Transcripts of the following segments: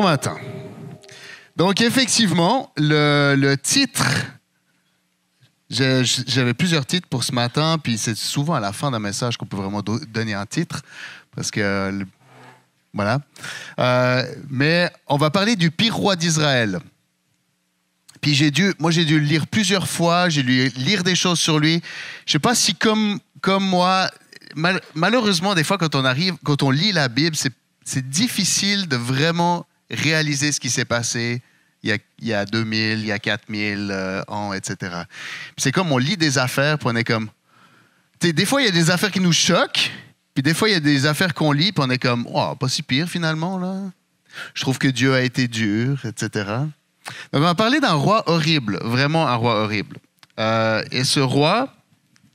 matin. Donc, effectivement, le titre, j'avais plusieurs titres pour ce matin, puis c'est souvent à la fin d'un message qu'on peut vraiment donner un titre, parce que, voilà. Mais on va parler du pire roi d'Israël. Puis j'ai dû le lire plusieurs fois, j'ai dû lire des choses sur lui. Je ne sais pas si comme moi, malheureusement, des fois, quand on lit la Bible, c'est difficile de vraiment réaliser ce qui s'est passé il y a 2000, il y a 4000 ans, etc. Puis c'est comme on lit des affaires, puis on est comme... Des fois, il y a des affaires qui nous choquent, puis des fois, il y a des affaires qu'on lit, puis on est comme, oh, pas si pire finalement, là. Je trouve que Dieu a été dur, etc. Donc, on va parler d'un roi horrible, vraiment un roi horrible. Et ce roi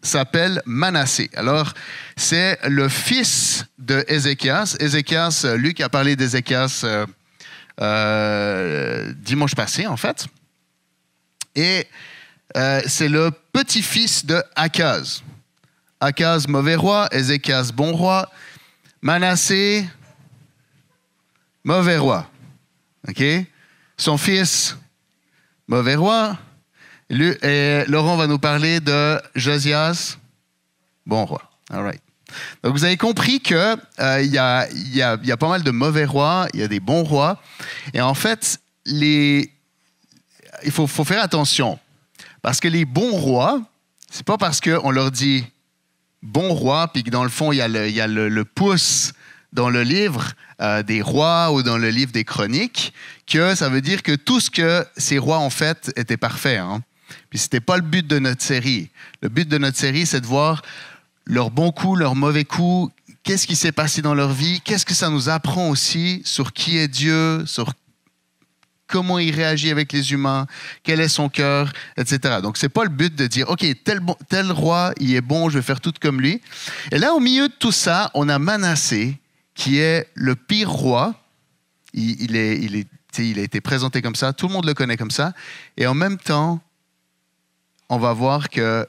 s'appelle Manassé. Alors, c'est le fils de Ézéchias. Ézéchias, Luc a parlé d'Ézéchias dimanche passé, en fait. Et c'est le petit-fils de Akaz. Akaz, mauvais roi. Ézéchias, bon roi. Manassé, mauvais roi. OK? Son fils, mauvais roi. Et Laurent va nous parler de Josias, bon roi. All right. Donc, vous avez compris qu'il y a pas mal de mauvais rois, il y a des bons rois. Et en fait, il faut faire attention. Parce que les bons rois, c'est pas parce qu'on leur dit bon roi, puis que dans le fond, il y a le pouce dans le livre des rois ou dans le livre des chroniques, que ça veut dire que tout ce que ces rois ont fait était parfait. Hein? Puis ce n'était pas le but de notre série. Le but de notre série, c'est de voir leurs bons coups, leurs mauvais coups, qu'est-ce qui s'est passé dans leur vie, qu'est-ce que ça nous apprend aussi sur qui est Dieu, sur comment il réagit avec les humains, quel est son cœur, etc. Donc, ce n'est pas le but de dire, OK, tel roi, il est bon, je vais faire tout comme lui. Et là, au milieu de tout ça, on a Manassé, qui est le pire roi. Il a été présenté comme ça, tout le monde le connaît comme ça. Et en même temps, on va voir qu'il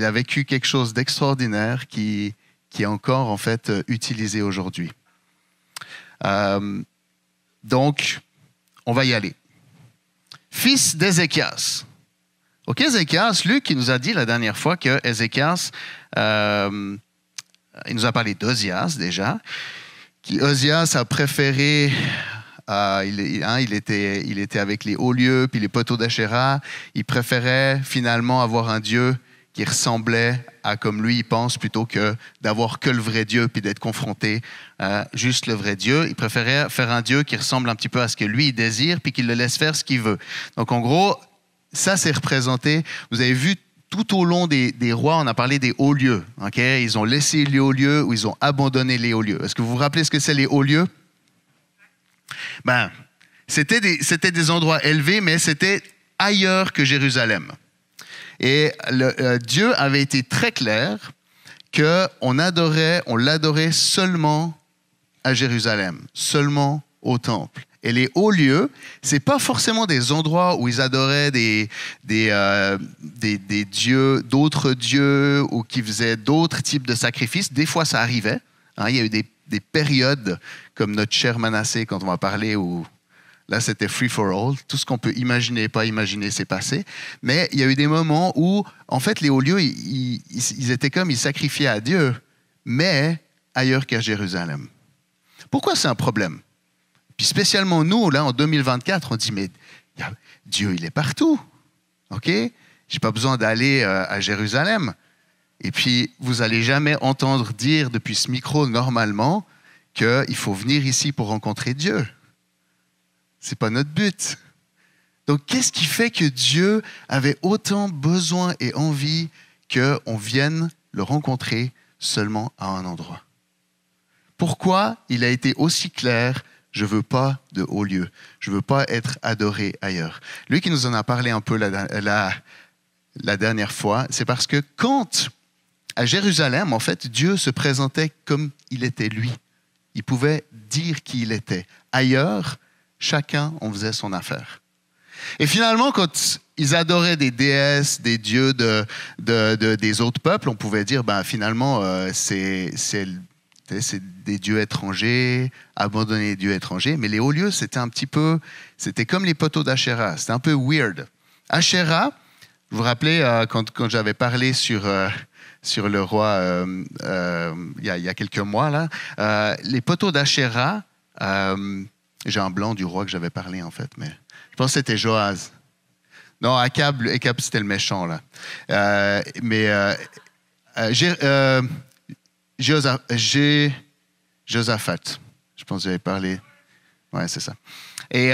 a vécu quelque chose d'extraordinaire qui est encore, en fait, utilisé aujourd'hui. Donc, on va y aller. Fils d'Ézéchias. OK, Ézéchias, Luc, qui nous a dit la dernière fois que Ézéchias, il nous a parlé d'Ozias déjà, qui Ozias a préféré, il était avec les hauts lieux puis les poteaux d'Achéra, il préférait finalement avoir un Dieu qui ressemblait à comme lui il pense, plutôt que d'avoir que le vrai Dieu puis d'être confronté à juste le vrai Dieu. Il préférait faire un Dieu qui ressemble un petit peu à ce que lui il désire puis qu'il le laisse faire ce qu'il veut. Donc en gros, ça c'est représenté. Vous avez vu tout au long des rois, on a parlé des hauts lieux. Okay? Ils ont laissé les hauts lieux ou ils ont abandonné les hauts lieux. Est-ce que vous vous rappelez ce que c'est les hauts lieux? Ben, c'était des endroits élevés, mais c'était ailleurs que Jérusalem. Et Dieu avait été très clair qu'on l'adorait seulement à Jérusalem, seulement au temple. Et les hauts lieux, ce n'est pas forcément des endroits où ils adoraient des dieux, d'autres dieux, ou qui faisaient d'autres types de sacrifices. Des fois, ça arrivait. Hein, il y a eu des périodes, comme notre cher Manassé, quand on va parler, où là, c'était free for all. Tout ce qu'on peut imaginer et pas imaginer s'est passé. Mais il y a eu des moments où, en fait, les hauts lieux, ils étaient comme, ils sacrifiaient à Dieu, mais ailleurs qu'à Jérusalem. Pourquoi c'est un problème? Puis spécialement nous, là, en 2024, on dit, mais Dieu, il est partout. OK? Je n'ai pas besoin d'aller à Jérusalem. Et puis, vous n'allez jamais entendre dire depuis ce micro, normalement, qu'il faut venir ici pour rencontrer Dieu. Ce n'est pas notre but. Donc, qu'est-ce qui fait que Dieu avait autant besoin et envie qu'on vienne le rencontrer seulement à un endroit? Pourquoi il a été aussi clair? Je ne veux pas de haut lieu. Je ne veux pas être adoré ailleurs. Lui qui nous en a parlé un peu la dernière fois, c'est parce que quand, à Jérusalem, en fait, Dieu se présentait comme il était lui. Il pouvait dire qui il était. Ailleurs, chacun en faisait son affaire. Et finalement, quand ils adoraient des déesses, des dieux des autres peuples, on pouvait dire, finalement, C'est des dieux étrangers, abandonner les dieux étrangers. Mais les hauts lieux, c'était comme les poteaux d'Asherah. C'était un peu weird. Asherah, vous vous rappelez quand j'avais parlé sur le roi il y a quelques mois, là, les poteaux d'Asherah, j'ai un blanc du roi que j'avais parlé en fait, mais je pense que c'était Joaz. Non, Akab c'était le méchant là. Josaphat, je pense que j'avais parlé. Ouais, c'est ça. Et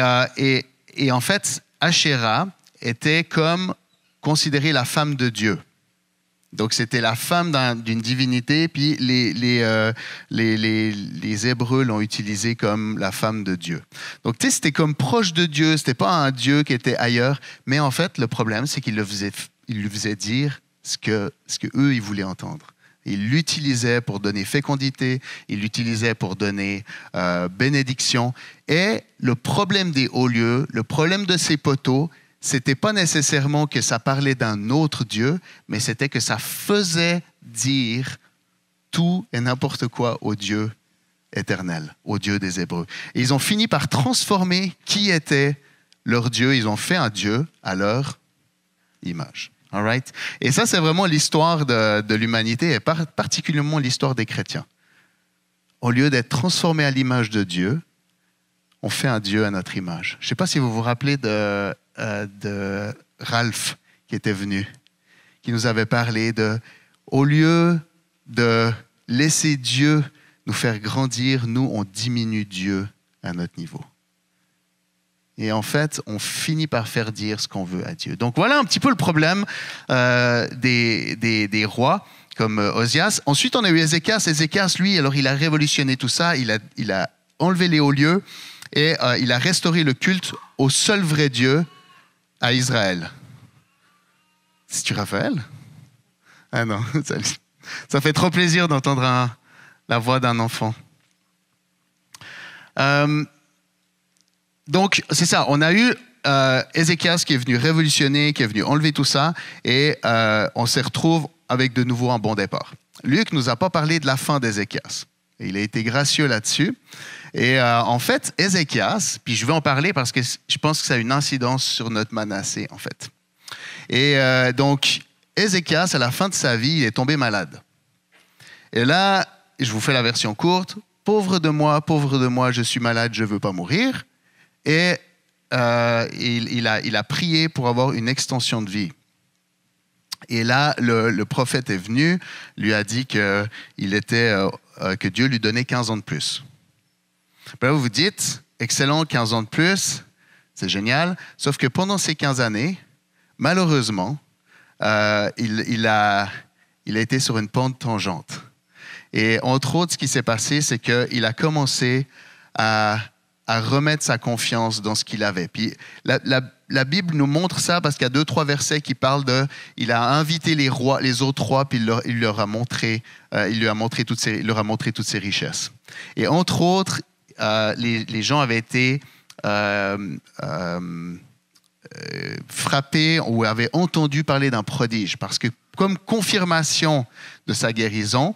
en fait, Asherah était comme considérée la femme de Dieu. Donc, c'était la femme d'une divinité, puis les Hébreux l'ont utilisée comme la femme de Dieu. Donc, tu sais, c'était comme proche de Dieu, c'était pas un Dieu qui était ailleurs, mais en fait, le problème, c'est qu'il lui faisait dire ce que eux, ils voulaient entendre. Il l'utilisait pour donner fécondité, il l'utilisait pour donner bénédiction. Et le problème des hauts lieux, le problème de ces poteaux, c'était pas nécessairement que ça parlait d'un autre Dieu, mais c'était que ça faisait dire tout et n'importe quoi au Dieu éternel, au Dieu des Hébreux. Et ils ont fini par transformer qui était leur Dieu. Ils ont fait un Dieu à leur image. All right? Et ça, c'est vraiment l'histoire de l'humanité et particulièrement l'histoire des chrétiens. Au lieu d'être transformés à l'image de Dieu, on fait un Dieu à notre image. Je ne sais pas si vous vous rappelez de Ralph qui était venu, qui nous avait parlé au lieu de laisser Dieu nous faire grandir, nous, on diminue Dieu à notre niveau. Et en fait, on finit par faire dire ce qu'on veut à Dieu. Donc voilà un petit peu le problème des rois comme Osias. Ensuite, on a eu Ézéchias. Ézéchias, lui, alors il a révolutionné tout ça. Il a enlevé les hauts lieux et il a restauré le culte au seul vrai Dieu à Israël. C'est-tu Raphaël? Ah non, ça fait trop plaisir d'entendre la voix d'un enfant. Donc, c'est ça. On a eu Ézéchias qui est venu révolutionner, qui est venu enlever tout ça, et on se retrouve avec de nouveau un bon départ. Luc ne nous a pas parlé de la fin d'Ézéchias. Il a été gracieux là-dessus. Et en fait, Ézéchias, puis je vais en parler parce que je pense que ça a une incidence sur notre Manassé, en fait. Et donc, Ézéchias, à la fin de sa vie, il est tombé malade. Et là, je vous fais la version courte. Pauvre de moi, je suis malade, je ne veux pas mourir. Et il a prié pour avoir une extension de vie. Et là, le prophète est venu, lui a dit que Dieu lui donnait 15 ans de plus. Puis là, vous vous dites, excellent, 15 ans de plus, c'est génial. Sauf que pendant ces 15 années, malheureusement, il a été sur une pente tangente. Et entre autres, ce qui s'est passé, c'est qu'il a commencé à remettre sa confiance dans ce qu'il avait. Puis la Bible nous montre ça parce qu'il y a 2-3 versets qui parlent il a invité les autres rois, puis il leur a montré toutes ses richesses. Et entre autres, les gens avaient été frappés ou avaient entendu parler d'un prodige parce que comme confirmation de sa guérison,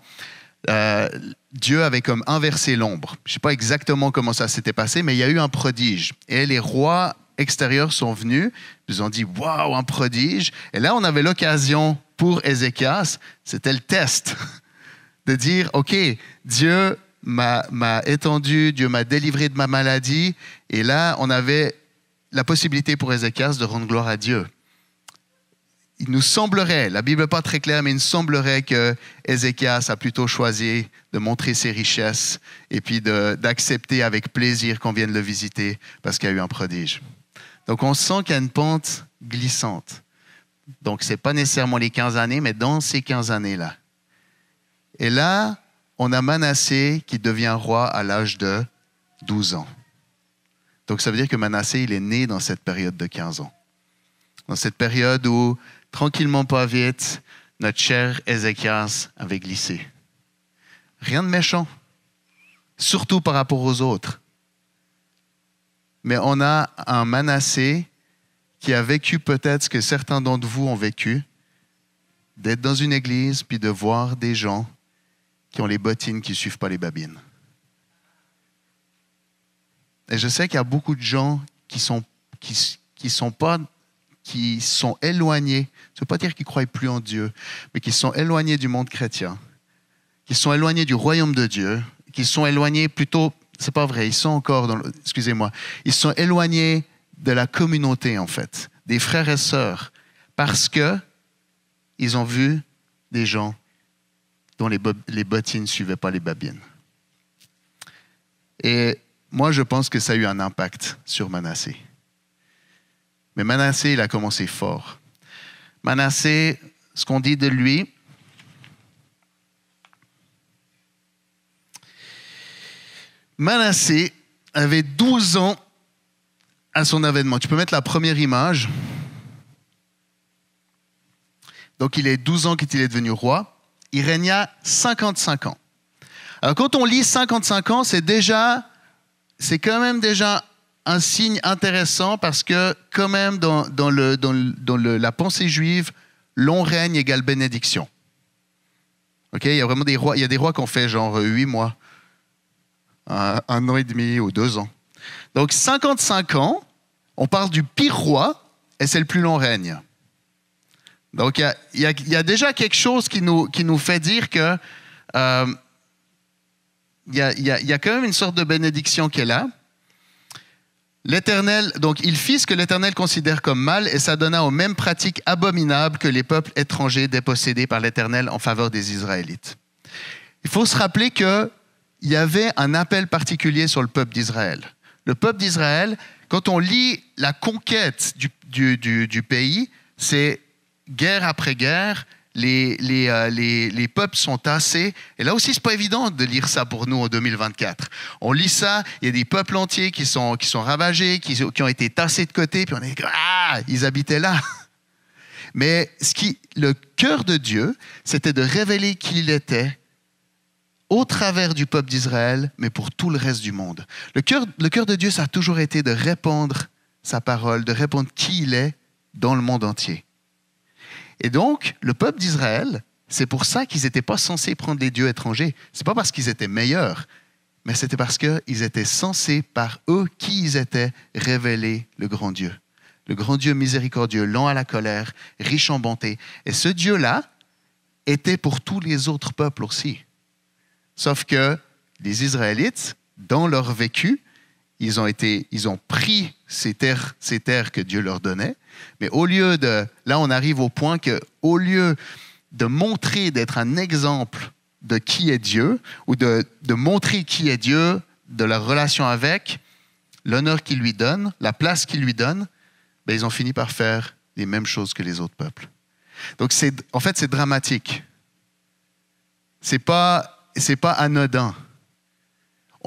Dieu avait comme inversé l'ombre. Je ne sais pas exactement comment ça s'était passé, mais il y a eu un prodige. Et les rois extérieurs sont venus, ils ont dit « Waouh, un prodige !» Et là, on avait l'occasion pour Ézéchias, c'était le test, de dire « Ok, Dieu m'a étendu, Dieu m'a délivré de ma maladie. » Et là, on avait la possibilité pour Ézéchias de rendre gloire à Dieu. Il nous semblerait, la Bible n'est pas très claire, mais il nous semblerait que Ézéchias a plutôt choisi de montrer ses richesses et puis d'accepter avec plaisir qu'on vienne le visiter parce qu'il y a eu un prodige. Donc on sent qu'il y a une pente glissante. Donc ce n'est pas nécessairement les 15 années, mais dans ces 15 années-là. Et là, on a Manassé qui devient roi à l'âge de 12 ans. Donc ça veut dire que Manassé, il est né dans cette période de 15 ans. Dans cette période où, tranquillement pas vite, notre cher Ézéchias avait glissé. Rien de méchant, surtout par rapport aux autres. Mais on a un Manassé qui a vécu peut-être ce que certains d'entre vous ont vécu, d'être dans une église puis de voir des gens qui ont les bottines qui ne suivent pas les babines. Et je sais qu'il y a beaucoup de gens qui sont éloignés, ça ne veut pas dire qu'ils ne croient plus en Dieu, mais qui sont éloignés du monde chrétien, qui sont éloignés du royaume de Dieu, qui sont éloignés plutôt, c'est pas vrai, ils sont encore ils sont éloignés de la communauté en fait, des frères et sœurs, parce que ils ont vu des gens dont les bottines ne suivaient pas les babines. Et moi, je pense que ça a eu un impact sur Manassé. Mais Manassé, il a commencé fort. Manassé, ce qu'on dit de lui, Manassé avait 12 ans à son avènement. Tu peux mettre la première image. Donc, il est 12 ans qu'il est devenu roi. Il régna 55 ans. Alors, quand on lit 55 ans, c'est quand même déjà un signe intéressant parce que, quand même, dans la pensée juive, long règne égale bénédiction. Okay? Il y a vraiment des rois, il y a des rois qui ont fait genre 8 mois, un an et demi ou 2 ans. Donc, 55 ans, on parle du pire roi et c'est le plus long règne. Donc, il y a déjà quelque chose qui nous fait dire que il y a quand même une sorte de bénédiction qui est là. L'Éternel, donc il fit ce que l'Éternel considère comme mal et s'adonna aux mêmes pratiques abominables que les peuples étrangers dépossédés par l'Éternel en faveur des Israélites. Il faut se rappeler qu'il y avait un appel particulier sur le peuple d'Israël. Le peuple d'Israël, quand on lit la conquête du pays, c'est guerre après guerre, les peuples sont tassés. Et là aussi, ce n'est pas évident de lire ça pour nous en 2024. On lit ça, il y a des peuples entiers qui sont ravagés, qui ont été tassés de côté, puis on est ils habitaient là. Mais le cœur de Dieu, c'était de révéler qui il était au travers du peuple d'Israël, mais pour tout le reste du monde. Le cœur de Dieu, ça a toujours été de répandre sa parole, de répandre qui il est dans le monde entier. Et donc, le peuple d'Israël, c'est pour ça qu'ils n'étaient pas censés prendre les dieux étrangers. Ce n'est pas parce qu'ils étaient meilleurs, mais c'était parce qu'ils étaient censés, par eux qui ils étaient, révéler le grand Dieu. Le grand Dieu miséricordieux, lent à la colère, riche en bonté. Et ce Dieu-là était pour tous les autres peuples aussi. Sauf que les Israélites, dans leur vécu, ils ont pris ces terres que Dieu leur donnait, mais là on arrive au point qu'au lieu de montrer, d'être un exemple de qui est Dieu, ou de montrer qui est Dieu, de leur relation avec, l'honneur qu'il lui donne, la place qu'il lui donne, ils ont fini par faire les mêmes choses que les autres peuples. Donc en fait c'est dramatique. C'est pas anodin.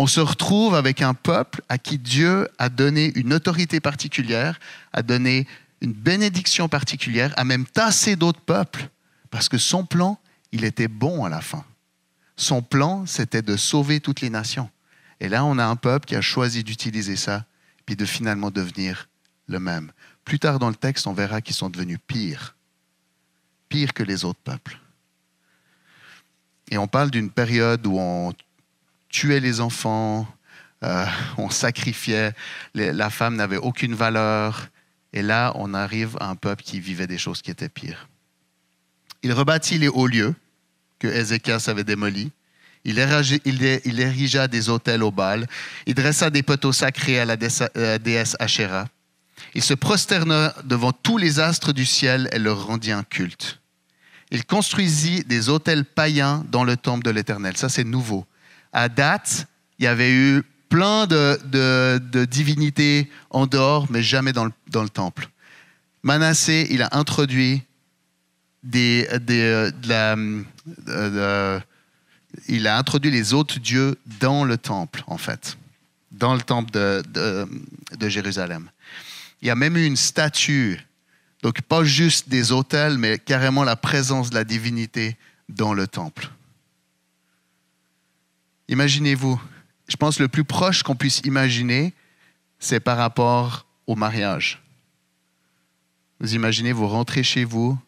On se retrouve avec un peuple à qui Dieu a donné une autorité particulière, a donné une bénédiction particulière, a même tassé d'autres peuples, parce que son plan, il était bon à la fin. Son plan, c'était de sauver toutes les nations. Et là, on a un peuple qui a choisi d'utiliser ça, puis de finalement devenir le même. Plus tard dans le texte, on verra qu'ils sont devenus pires que les autres peuples. Et on parle d'une période où on tuait les enfants, on sacrifiait, la femme n'avait aucune valeur. Et là, on arrive à un peuple qui vivait des choses qui étaient pires. Il rebâtit les hauts lieux que Ézéchias avait démolis. Il érigea des autels au Baal. Il dressa des poteaux sacrés à la déesse Ashéra. Il se prosterna devant tous les astres du ciel et leur rendit un culte. Il construisit des autels païens dans le temple de l'Éternel. Ça, c'est nouveau. À date, il y avait eu plein de divinités en dehors, mais jamais dans le temple. Manassé, il a introduit il a introduit les autres dieux dans le temple, en fait, dans le temple de Jérusalem. Il y a même eu une statue, donc pas juste des autels, mais carrément la présence de la divinité dans le temple. Imaginez-vous, je pense que le plus proche qu'on puisse imaginer, c'est par rapport au mariage. Vous imaginez, vous rentrez chez vous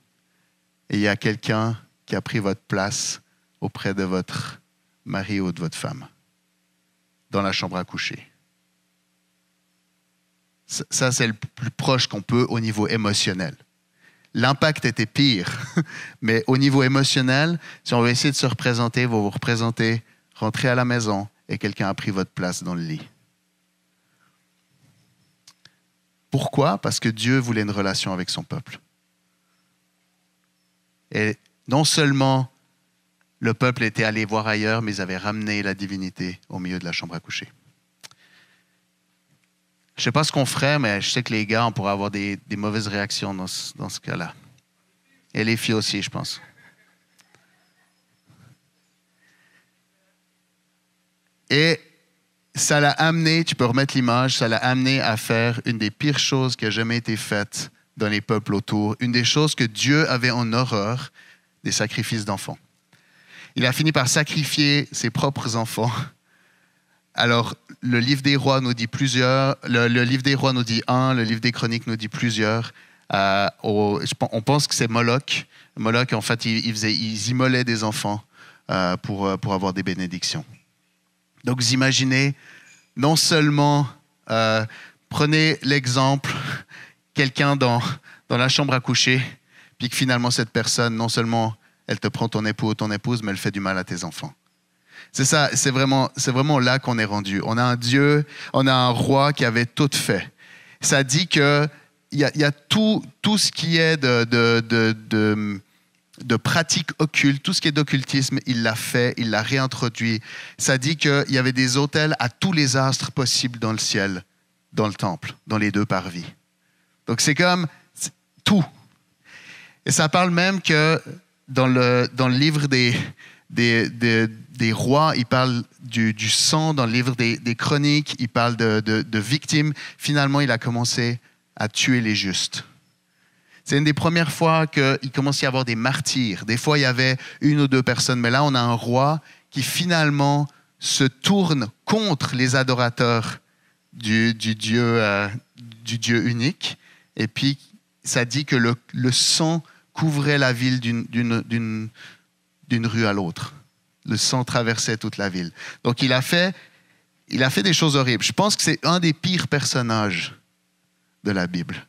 et il y a quelqu'un qui a pris votre place auprès de votre mari ou de votre femme dans la chambre à coucher. Ça, c'est le plus proche qu'on peut au niveau émotionnel. L'impact était pire, mais au niveau émotionnel, si on veut essayer de se représenter, vous vous représentez, rentrez à la maison et quelqu'un a pris votre place dans le lit. Pourquoi? Parce que Dieu voulait une relation avec son peuple. Et non seulement le peuple était allé voir ailleurs, mais ils avaient ramené la divinité au milieu de la chambre à coucher. Je ne sais pas ce qu'on ferait, mais je sais que les gars, on pourrait avoir des mauvaises réactions dans ce cas-là. Et les filles aussi, je pense. Et ça l'a amené, tu peux remettre l'image, ça l'a amené à faire une des pires choses qui a jamais été faite dans les peuples autour. Une des choses que Dieu avait en horreur, des sacrifices d'enfants. Il a fini par sacrifier ses propres enfants. Alors, le livre des rois nous dit plusieurs, le livre des rois nous dit un, le livre des chroniques nous dit plusieurs. On pense que c'est Moloch. Moloch, en fait, ils immolaient des enfants pour avoir des bénédictions. Donc, vous imaginez, non seulement, prenez l'exemple, quelqu'un dans la chambre à coucher, puis que finalement, cette personne, non seulement elle te prend ton époux ou ton épouse, mais elle fait du mal à tes enfants. C'est ça, c'est vraiment là qu'on est rendu. On a un Dieu, on a un roi qui avait tout fait. Ça dit qu'il y a tout ce qui est de pratiques occultes, tout ce qui est d'occultisme, il l'a fait, il l'a réintroduit. Ça dit qu'il y avait des autels à tous les astres possibles dans le ciel, dans le temple, dans les deux parvis. Donc c'est comme tout. Et ça parle même que dans le livre des rois, il parle du sang. Dans le livre des chroniques, il parle de victimes. Finalement, il a commencé à tuer les justes. C'est une des premières fois qu'il commence à y avoir des martyrs. Des fois, il y avait une ou deux personnes, mais là, on a un roi qui finalement se tourne contre les adorateurs du Dieu unique. Et puis, ça dit que le sang couvrait la ville d'une rue à l'autre. Le sang traversait toute la ville. Donc, il a fait des choses horribles. Je pense que c'est un des pires personnages de la Bible.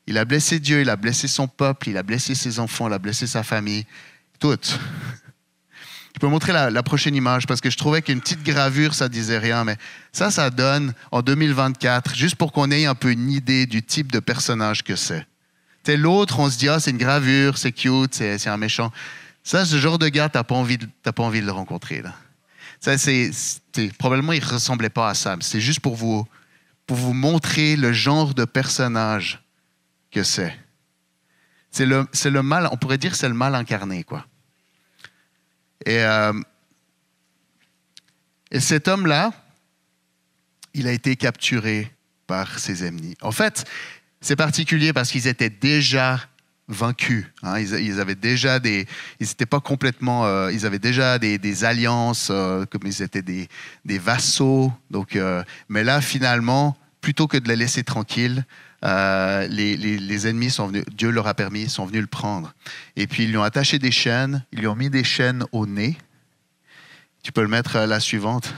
Il a blessé Dieu, il a blessé son peuple, il a blessé ses enfants, il a blessé sa famille. Tout. Je peux montrer la prochaine image parce que je trouvais qu'une petite gravure, ça disait rien. Mais ça donne en 2024, juste pour qu'on ait un peu une idée du type de personnage que c'est. L'autre, on se dit, c'est une gravure, c'est cute, c'est un méchant. Ça, ce genre de gars, t'as pas envie de le rencontrer. Là. Ça, probablement, il ne ressemblait pas à ça. C'est juste pour vous montrer le genre de personnage que c'est. C'est le mal, on pourrait dire que c'est le mal incarné, quoi. Et cet homme-là, il a été capturé par ses ennemis. En fait, c'est particulier parce qu'ils étaient déjà vaincus. Hein. Ils avaient déjà ils n'étaient pas complètement, ils avaient déjà des alliances, comme ils étaient des vassaux. Donc, mais là, finalement, plutôt que de les laisser tranquilles, les ennemis sont venus, Dieu leur a permis, ils sont venus le prendre. Et puis, ils lui ont attaché des chaînes, ils lui ont mis des chaînes au nez. Tu peux le mettre à la suivante.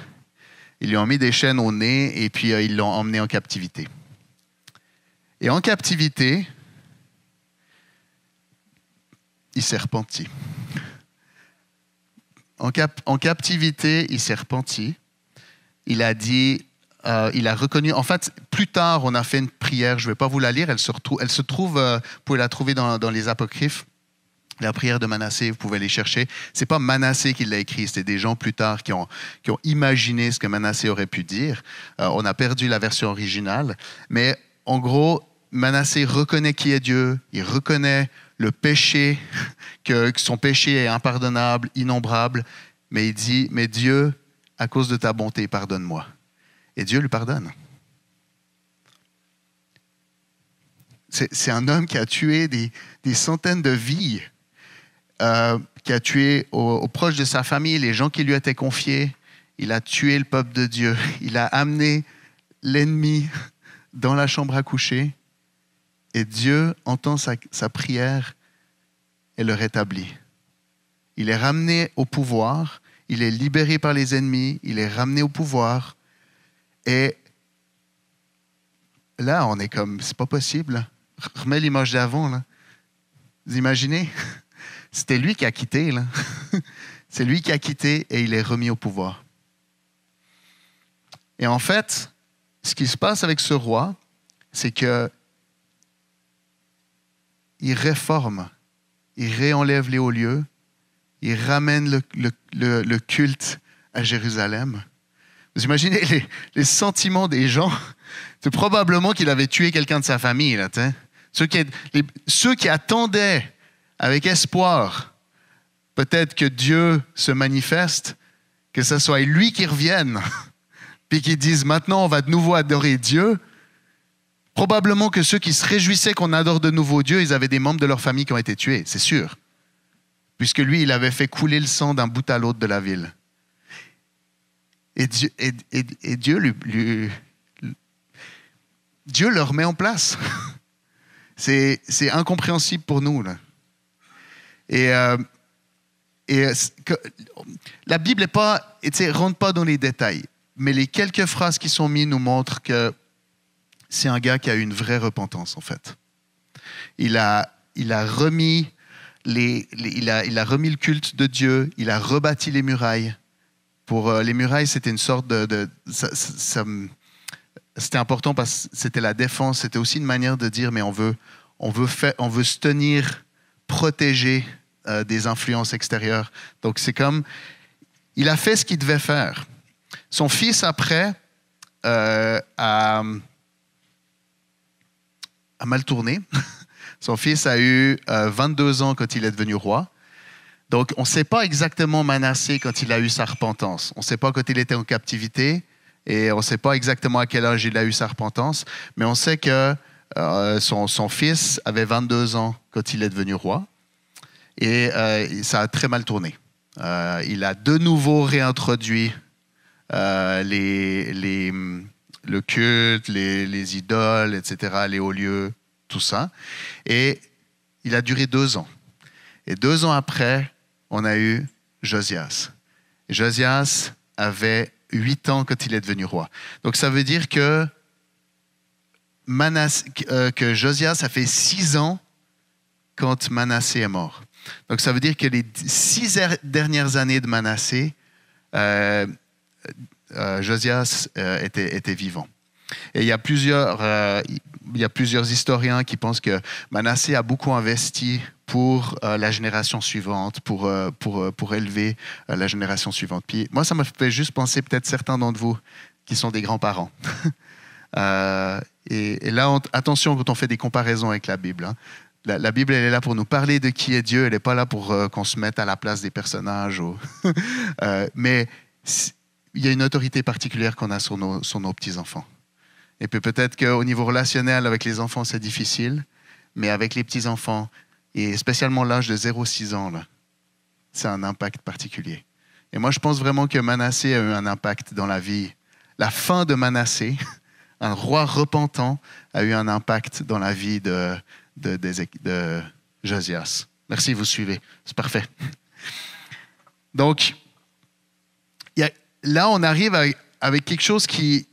Ils lui ont mis des chaînes au nez et puis ils l'ont emmené en captivité. Et en captivité, il s'est repenti. En captivité, il s'est repenti. Il a dit, il a reconnu. En fait, plus tard, on a fait une prière. Je ne vais pas vous la lire. Elle se trouve. Vous pouvez la trouver dans les apocryphes. La prière de Manassé, vous pouvez les chercher. C'est pas Manassé qui l'a écrit. C'était des gens plus tard qui ont imaginé ce que Manassé aurait pu dire. On a perdu la version originale, mais en gros, Manassé reconnaît qui est Dieu. Il reconnaît le péché, que son péché est impardonnable, innombrable, mais il dit, mais Dieu, à cause de ta bonté, pardonne-moi. Et Dieu lui pardonne. C'est un homme qui a tué des centaines de vies, qui a tué aux proches de sa famille, les gens qui lui étaient confiés. Il a tué le peuple de Dieu. Il a amené l'ennemi dans la chambre à coucher. Et Dieu entend sa prière et le rétablit. Il est ramené au pouvoir. il est libéré par les ennemis, il est ramené au pouvoir. Et là, on est comme, c'est pas possible. Remets l'image d'avant, là. Vous imaginez? C'était lui qui a quitté, là. C'est lui qui a quitté et il est remis au pouvoir. Et en fait, ce qui se passe avec ce roi, c'est que il réforme, il réenlève les hauts lieux, il ramène le culte à Jérusalem. Vous imaginez les sentiments des gens? C'est probablement qu'il avait tué quelqu'un de sa famille, là, ceux qui attendaient avec espoir peut-être que Dieu se manifeste, que ce soit lui qui revienne, puis qui dise maintenant on va de nouveau adorer Dieu. Probablement que ceux qui se réjouissaient qu'on adore de nouveau Dieu, ils avaient des membres de leur famille qui ont été tués, c'est sûr. Puisque lui, il avait fait couler le sang d'un bout à l'autre de la ville. Et Dieu, Dieu le remet en place. C'est incompréhensible pour nous, là. La Bible rentre pas dans les détails, mais les quelques phrases qui sont mises nous montrent que c'est un gars qui a eu une vraie repentance, en fait. Il a remis le culte de Dieu, il a rebâti les murailles. Les murailles, c'était une sorte c'était important parce que c'était la défense, c'était aussi une manière de dire, mais on veut se tenir protégé des influences extérieures. Donc c'est comme, il a fait ce qu'il devait faire. Son fils, après, a mal tourné. Son fils a eu 22 ans quand il est devenu roi. Donc, on ne sait pas exactement Manassé quand il a eu sa repentance. On ne sait pas quand il était en captivité et on ne sait pas exactement à quel âge il a eu sa repentance, mais on sait que son fils avait 22 ans quand il est devenu roi et ça a très mal tourné. Il a de nouveau réintroduit le culte, les idoles, etc., les hauts lieux, tout ça. Et il a duré 2 ans. Et 2 ans après, on a eu Josias. Et Josias avait 8 ans quand il est devenu roi. Donc ça veut dire que Josias a fait 6 ans quand Manassé est mort. Donc ça veut dire que les 6 dernières années de Manassé, Josias était vivant. Et il y a plusieurs historiens qui pensent que Manassé a beaucoup investi pour la génération suivante, pour élever la génération suivante. Puis moi, ça me fait juste penser peut-être certains d'entre vous qui sont des grands-parents. Et là, attention quand on fait des comparaisons avec la Bible. Hein. La Bible, elle est là pour nous parler de qui est Dieu. Elle n'est pas là pour qu'on se mette à la place des personnages. Mais il y a une autorité particulière qu'on a sur nos petits-enfants. Et puis peut-être qu'au niveau relationnel avec les enfants, c'est difficile, mais avec les petits-enfants, et spécialement l'âge de 0-6 ans, là, c'est un impact particulier. Et moi, je pense vraiment que Manassé a eu un impact dans la vie. La fin de Manassé, un roi repentant, a eu un impact dans la vie de Josias. Merci, vous suivez. C'est parfait. Donc, là, on arrive avec quelque chose qui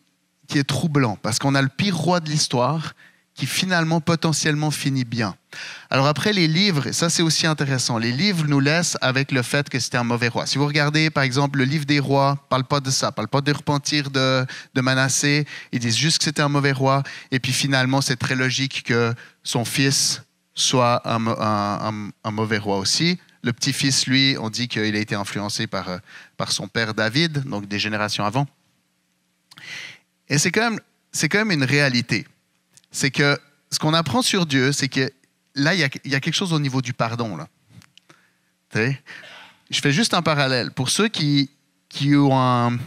est troublant, parce qu'on a le pire roi de l'histoire qui finalement potentiellement finit bien. Alors après les livres, ça c'est aussi intéressant, les livres nous laissent avec le fait que c'était un mauvais roi. Si vous regardez par exemple le livre des rois, ne parle pas de ça, ne parle pas de repentir de Manassé, ils disent juste que c'était un mauvais roi, et puis finalement c'est très logique que son fils soit un mauvais roi aussi. Le petit-fils, lui, on dit qu'il a été influencé par son père David, donc des générations avant. Et c'est quand même une réalité. C'est que ce qu'on apprend sur Dieu, c'est que là, il y a quelque chose au niveau du pardon. Là. Je fais juste un parallèle. Pour ceux qui ont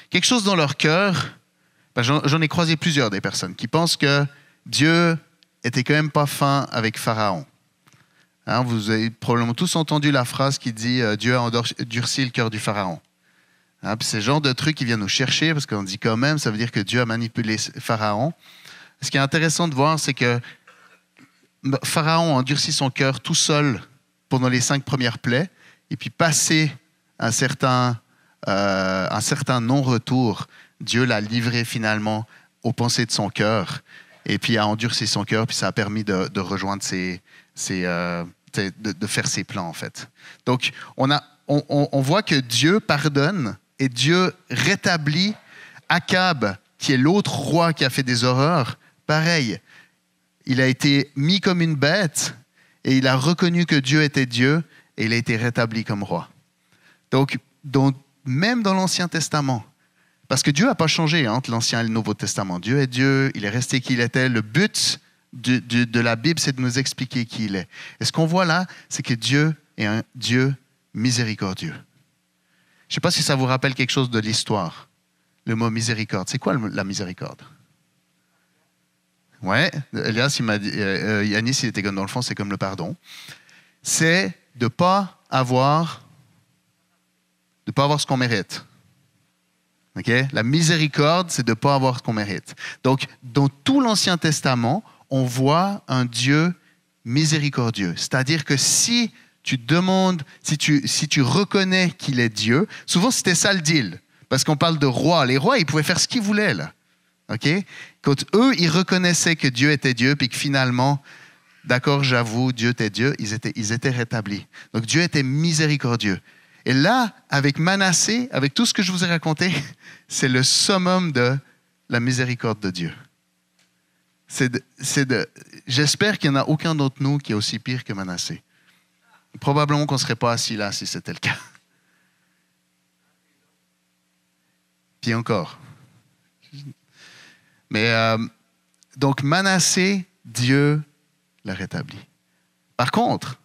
quelque chose dans leur cœur, ben j'en ai croisé plusieurs des personnes qui pensent que Dieu était quand même pas fin avec Pharaon. Hein, vous avez probablement tous entendu la phrase qui dit « Dieu a endurci le cœur du Pharaon ». Hein, c'est le genre de truc qui vient nous chercher parce qu'on dit quand même, ça veut dire que Dieu a manipulé Pharaon. Ce qui est intéressant de voir, c'est que Pharaon a endurci son cœur tout seul pendant les 5 premières plaies et puis passé un certain un certain non-retour, Dieu l'a livré finalement aux pensées de son cœur et puis a endurci son cœur, puis ça a permis de rejoindre de faire ses plans en fait. Donc on voit que Dieu pardonne et Dieu rétablit Akab, qui est l'autre roi qui a fait des horreurs. Pareil, il a été mis comme une bête et il a reconnu que Dieu était Dieu et il a été rétabli comme roi. Donc même dans l'Ancien Testament, parce que Dieu n'a pas changé entre l'Ancien et le Nouveau Testament. Dieu est Dieu, il est resté qui il était. Le but de la Bible, c'est de nous expliquer qui il est. Et ce qu'on voit là, c'est que Dieu est un Dieu miséricordieux. Je ne sais pas si ça vous rappelle quelque chose de l'histoire, le mot miséricorde. C'est quoi la miséricorde? Ouais, Elias, il m'a dit, Yanis, il était comme dans le fond, c'est comme le pardon. C'est de ne pas avoir ce qu'on mérite. Okay? La miséricorde, c'est de ne pas avoir ce qu'on mérite. Donc, dans tout l'Ancien Testament, on voit un Dieu miséricordieux. C'est-à-dire que si tu demandes, si tu reconnais qu'il est Dieu, souvent c'était ça le deal, parce qu'on parle de rois. Les rois, ils pouvaient faire ce qu'ils voulaient, là. Okay? Quand eux, ils reconnaissaient que Dieu était Dieu, puis que finalement, d'accord, j'avoue, Dieu était Dieu, ils étaient rétablis. Donc Dieu était miséricordieux. Et là, avec Manassé, avec tout ce que je vous ai raconté, c'est le summum de la miséricorde de Dieu. J'espère qu'il n'y en a aucun d'entre nous qui est aussi pire que Manassé. Probablement qu'on ne serait pas assis là si c'était le cas. Puis encore. Mais donc Manassé, Dieu l'a rétabli. Par contre,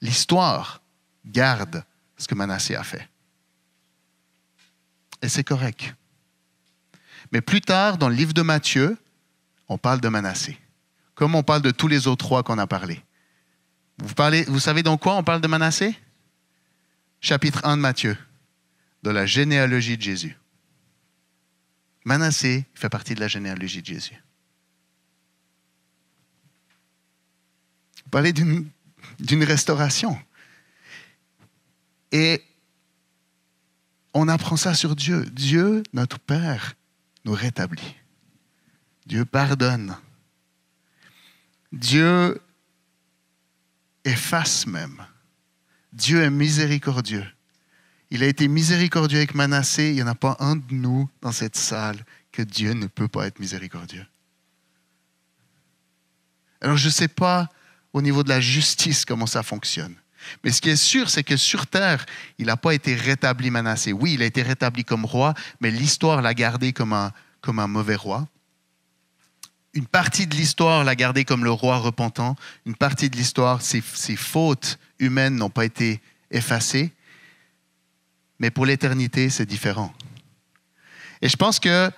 l'histoire garde ce que Manassé a fait. Et c'est correct. Mais plus tard, dans le livre de Matthieu, on parle de Manassé, comme on parle de tous les autres rois qu'on a parlé. Vous savez dans quoi on parle de Manassé? Chapitre 1 de Matthieu, de la généalogie de Jésus. Manassé fait partie de la généalogie de Jésus. Vous parlez d'une restauration. Et on apprend ça sur Dieu. Dieu, notre Père, nous rétablit. Dieu pardonne. Dieu efface même. Dieu est miséricordieux. Il a été miséricordieux avec Manassé. Il n'y en a pas un de nous dans cette salle que Dieu ne peut pas être miséricordieux. Alors je ne sais pas au niveau de la justice comment ça fonctionne. Mais ce qui est sûr, c'est que sur terre, il n'a pas été rétabli Manassé. Oui, il a été rétabli comme roi, mais l'histoire l'a gardé comme un mauvais roi. Une partie de l'histoire l'a gardé comme le roi repentant. Une partie de l'histoire, ses fautes humaines n'ont pas été effacées. Mais pour l'éternité, c'est différent. Et je pense que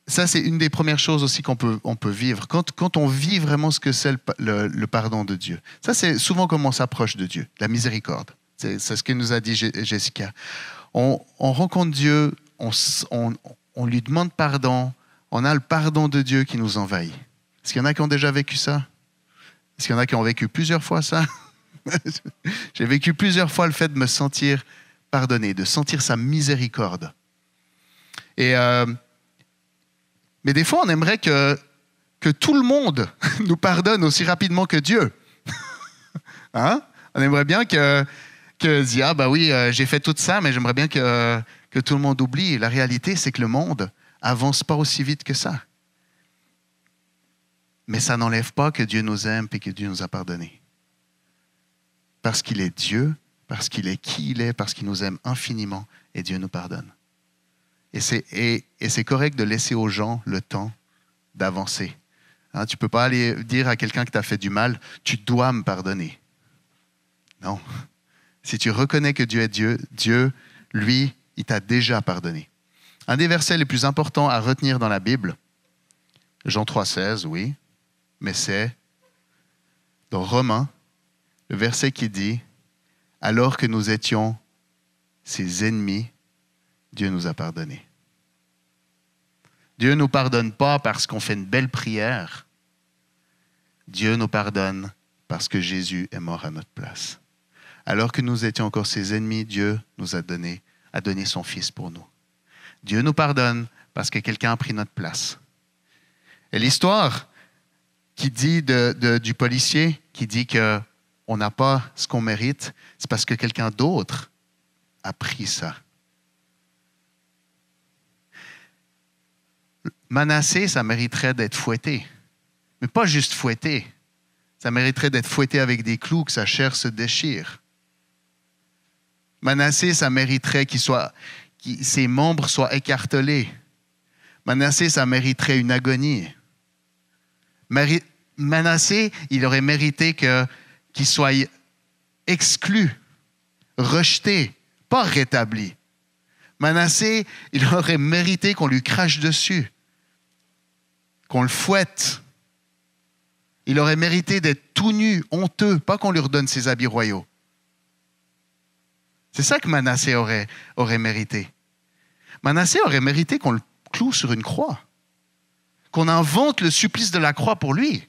ça, c'est une des premières choses aussi qu'on peut vivre. Quand on vit vraiment ce que c'est le pardon de Dieu. Ça, c'est souvent comment on s'approche de Dieu, la miséricorde. C'est ce que nous a dit Jessica. On rencontre Dieu, on lui demande pardon, on a le pardon de Dieu qui nous envahit. Est-ce qu'il y en a qui ont déjà vécu ça? Est-ce qu'il y en a qui ont vécu plusieurs fois ça? J'ai vécu plusieurs fois le fait de me sentir pardonné, de sentir sa miséricorde. Et... mais des fois, on aimerait que tout le monde nous pardonne aussi rapidement que Dieu. Hein? On aimerait bien que dit, ah bah oui, j'ai fait tout ça, mais j'aimerais bien que tout le monde oublie. La réalité, c'est que le monde avance pas aussi vite que ça. Mais ça n'enlève pas que Dieu nous aime et que Dieu nous a pardonné. Parce qu'il est Dieu, parce qu'il est qui il est, parce qu'il nous aime infiniment, et Dieu nous pardonne. Et c'est correct de laisser aux gens le temps d'avancer. Hein, tu ne peux pas aller dire à quelqu'un que tu as fait du mal, tu dois me pardonner. Non. Si tu reconnais que Dieu est Dieu, Dieu, lui, il t'a déjà pardonné. Un des versets les plus importants à retenir dans la Bible, Jean 3,16, oui, mais c'est dans Romains, le verset qui dit « Alors que nous étions ses ennemis, Dieu nous a pardonné. » Dieu ne nous pardonne pas parce qu'on fait une belle prière. Dieu nous pardonne parce que Jésus est mort à notre place. Alors que nous étions encore ses ennemis, Dieu nous a donné a donné son Fils pour nous. Dieu nous pardonne parce que quelqu'un a pris notre place. Et l'histoire qui dit du policier qui dit qu'on n'a pas ce qu'on mérite, c'est parce que quelqu'un d'autre a pris ça. Manassé, ça mériterait d'être fouetté. Mais pas juste fouetté. Ça mériterait d'être fouetté avec des clous, que sa chair se déchire. Manassé, ça mériterait que ses membres soient écartelés. Manassé, ça mériterait une agonie. Manassé, il aurait mérité qu'il soit exclu, rejeté, pas rétabli. Manassé, il aurait mérité qu'on lui crache dessus, qu'on le fouette. Il aurait mérité d'être tout nu, honteux, pas qu'on lui redonne ses habits royaux. C'est ça que Manassé aurait mérité. Manassé aurait mérité qu'on le cloue sur une croix, qu'on invente le supplice de la croix pour lui.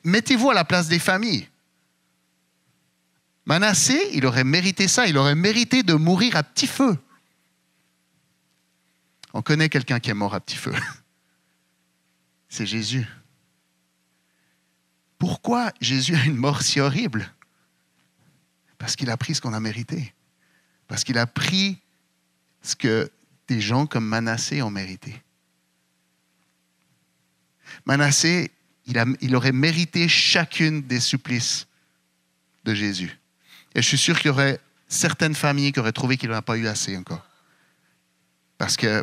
Mettez-vous à la place des familles. Manassé, il aurait mérité ça, il aurait mérité de mourir à petit feu. On connaît quelqu'un qui est mort à petit feu. C'est Jésus. Pourquoi Jésus a une mort si horrible? Parce qu'il a pris ce qu'on a mérité. Parce qu'il a pris ce que des gens comme Manassé ont mérité. Manassé, il aurait mérité chacune des supplices de Jésus. Et je suis sûr qu'il y aurait certaines familles qui auraient trouvé qu'il n'en a pas eu assez encore. Parce qu'il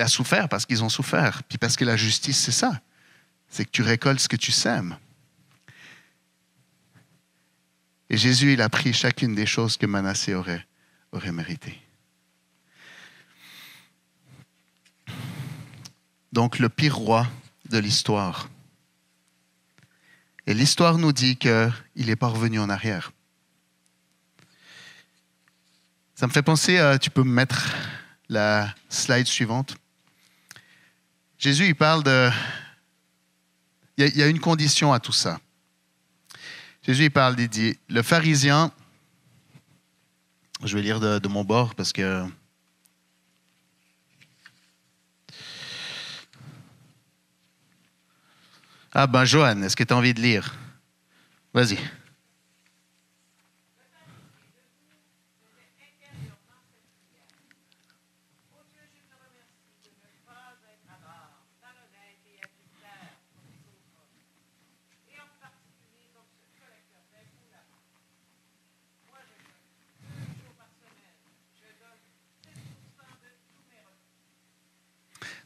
a souffert, parce qu'ils ont souffert. Puis parce que la justice, c'est ça. C'est que tu récoltes ce que tu sèmes. Et Jésus, il a pris chacune des choses que Manassé aurait méritées. Donc, le pire roi de l'histoire. Et l'histoire nous dit qu'il n'est pas revenu en arrière. Ça me fait penser, tu peux me mettre la slide suivante. Jésus, il parle il y a une condition à tout ça. Jésus, il parle, il dit, le pharisien, je vais lire de mon bord parce que... Ah ben, Johan, est-ce que tu as envie de lire? Vas-y.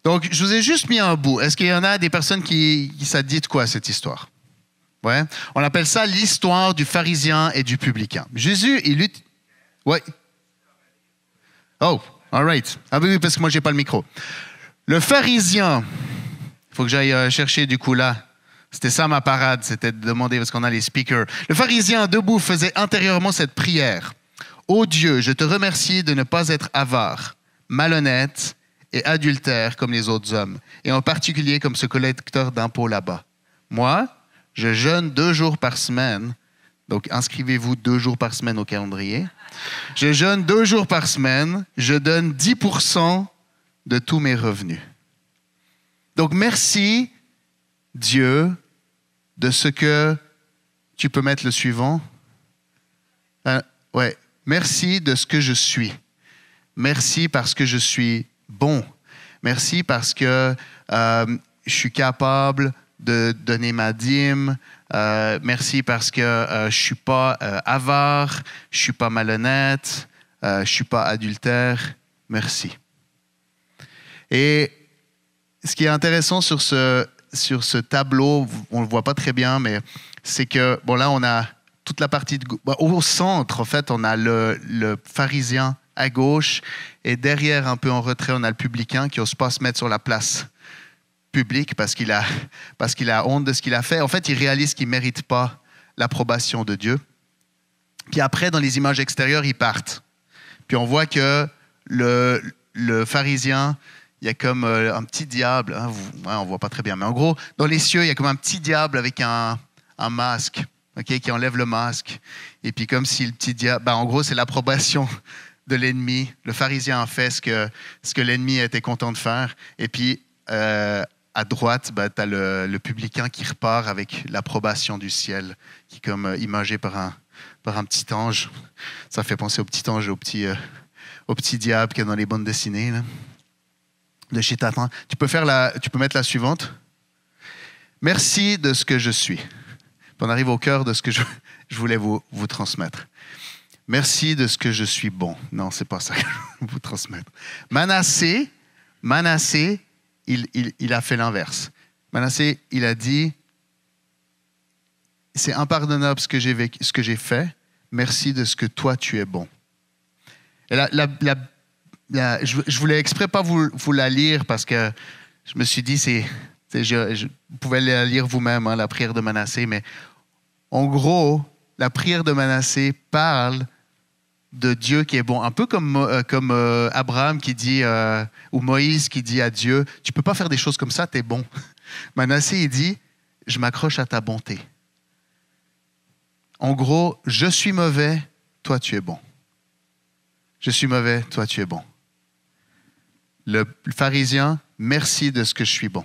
Donc, je vous ai juste mis un bout. Est-ce qu'il y en a des personnes qui ça dit de quoi, cette histoire? Ouais. On appelle ça l'histoire du pharisien et du publicain. Jésus, il lutte... Ouais. Oh, all right. Ah oui, parce que moi, je n'ai pas le micro. Le pharisien, il faut que j'aille chercher du coup là. C'était ça ma parade, c'était de demander parce qu'on a les speakers. Le pharisien debout faisait intérieurement cette prière. « Ô Dieu, je te remercie de ne pas être avare, malhonnête et adultère comme les autres hommes, et en particulier comme ce collecteur d'impôts là-bas. Moi, je jeûne 2 jours par semaine, donc inscrivez-vous 2 jours par semaine au calendrier. Je jeûne 2 jours par semaine, je donne 10% de tous mes revenus. » Donc merci Dieu de ce que... Tu peux mettre le suivant? Ouais. Merci de ce que je suis. Merci parce que je suis bon. Merci parce que je suis capable de donner ma dîme. Merci parce que je ne suis pas avare, je ne suis pas malhonnête, je ne suis pas adultère. Merci. Et ce qui est intéressant sur ce tableau, on ne le voit pas très bien, mais c'est que, bon là, on a toute la partie au centre, en fait, on a le pharisien à gauche, et derrière, un peu en retrait, on a le publicain qui n'ose pas se mettre sur la place publique parce qu'il a honte de ce qu'il a fait. En fait, il réalise qu'il ne mérite pas l'approbation de Dieu. Puis après, dans les images extérieures, ils partent. Puis on voit que le pharisien, il y a comme un petit diable, hein, on ne voit pas très bien, mais en gros, dans les cieux, il y a comme un petit diable avec un masque. OK, qui enlève le masque. Et puis comme si le petit diable... en gros, c'est l'approbation de l'ennemi. Le pharisien a fait ce que l'ennemi était content de faire. Et puis, à droite, tu as le publicain qui repart avec l'approbation du ciel, qui est comme imagé par un petit ange. Ça fait penser au petit ange, au petit diable qu'il y a dans les bandes dessinées. Là, de chez Tatan. Tu peux mettre la suivante. Merci de ce que je suis. Puis on arrive au cœur de ce que je voulais vous transmettre. Merci de ce que je suis bon. Non, c'est pas ça que je veux vous transmettre. Manassé, il a fait l'inverse. Manassé, il a dit, c'est impardonnable ce que j'ai fait. Merci de ce que toi, tu es bon. Et je voulais exprès pas vous la lire parce que je me suis dit, vous pouvez la lire vous-même, la prière de Manassé, mais en gros, la prière de Manassé parle de Dieu qui est bon. Un peu comme Abraham qui dit, ou Moïse qui dit à Dieu, tu ne peux pas faire des choses comme ça, tu es bon. Manassé, il dit, je m'accroche à ta bonté. En gros, je suis mauvais, toi tu es bon. Je suis mauvais, toi tu es bon. Le pharisien, merci de ce que je suis bon.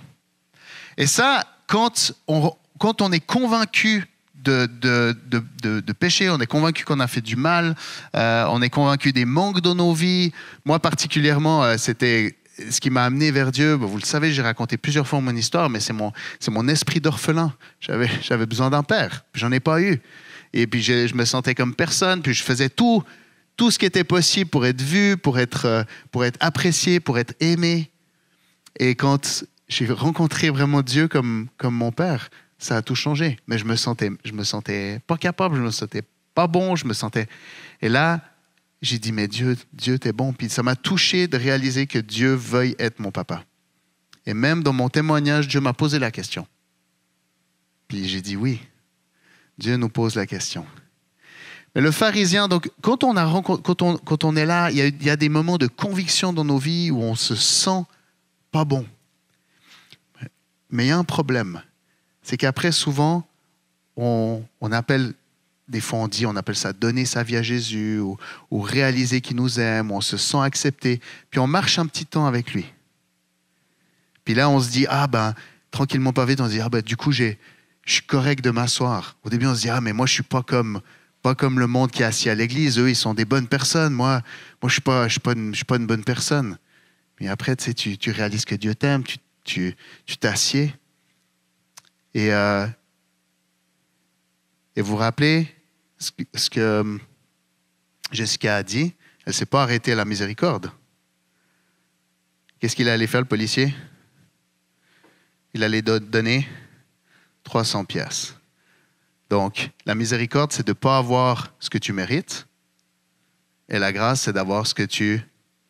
Et ça, quand on est convaincu de péché, on est convaincu qu'on a fait du mal, on est convaincu des manques dans nos vies. Moi particulièrement, c'était ce qui m'a amené vers Dieu. Vous le savez, j'ai raconté plusieurs fois mon histoire, mais c'est mon esprit d'orphelin. J'avais besoin d'un père, puis j'en ai pas eu. Et puis je me sentais comme personne, puis je faisais tout ce qui était possible pour être vu, pour être apprécié, pour être aimé. Et quand j'ai rencontré vraiment Dieu comme mon père, ça a tout changé. Mais je me sentais pas capable, je me sentais pas bon, Et là, j'ai dit, mais Dieu, t'es bon. Puis ça m'a touché de réaliser que Dieu veuille être mon papa. Et même dans mon témoignage, Dieu m'a posé la question. Puis j'ai dit oui. Dieu nous pose la question. Mais le pharisien, donc, quand on est là, il y a des moments de conviction dans nos vies où on se sent pas bon. Mais il y a un problème. C'est qu'après, souvent, on appelle, des fois on appelle ça donner sa vie à Jésus ou réaliser qu'il nous aime, on se sent accepté. Puis on marche un petit temps avec lui. Puis là, on se dit, tranquillement pas vite, on se dit, du coup, je suis correct de m'asseoir. Au début, on se dit, mais moi, je suis pas comme le monde qui est assis à l'église. Eux, ils sont des bonnes personnes. Moi, je suis pas une bonne personne. Mais après, tu réalises que Dieu t'aime, tu t'assieds. Et vous vous rappelez ce que Jessica a dit? Elle ne s'est pas arrêtée à la miséricorde. Qu'est-ce qu'il allait faire, le policier? Il allait donner 300 piastres. Donc, la miséricorde, c'est de ne pas avoir ce que tu mérites. Et la grâce, c'est d'avoir ce que tu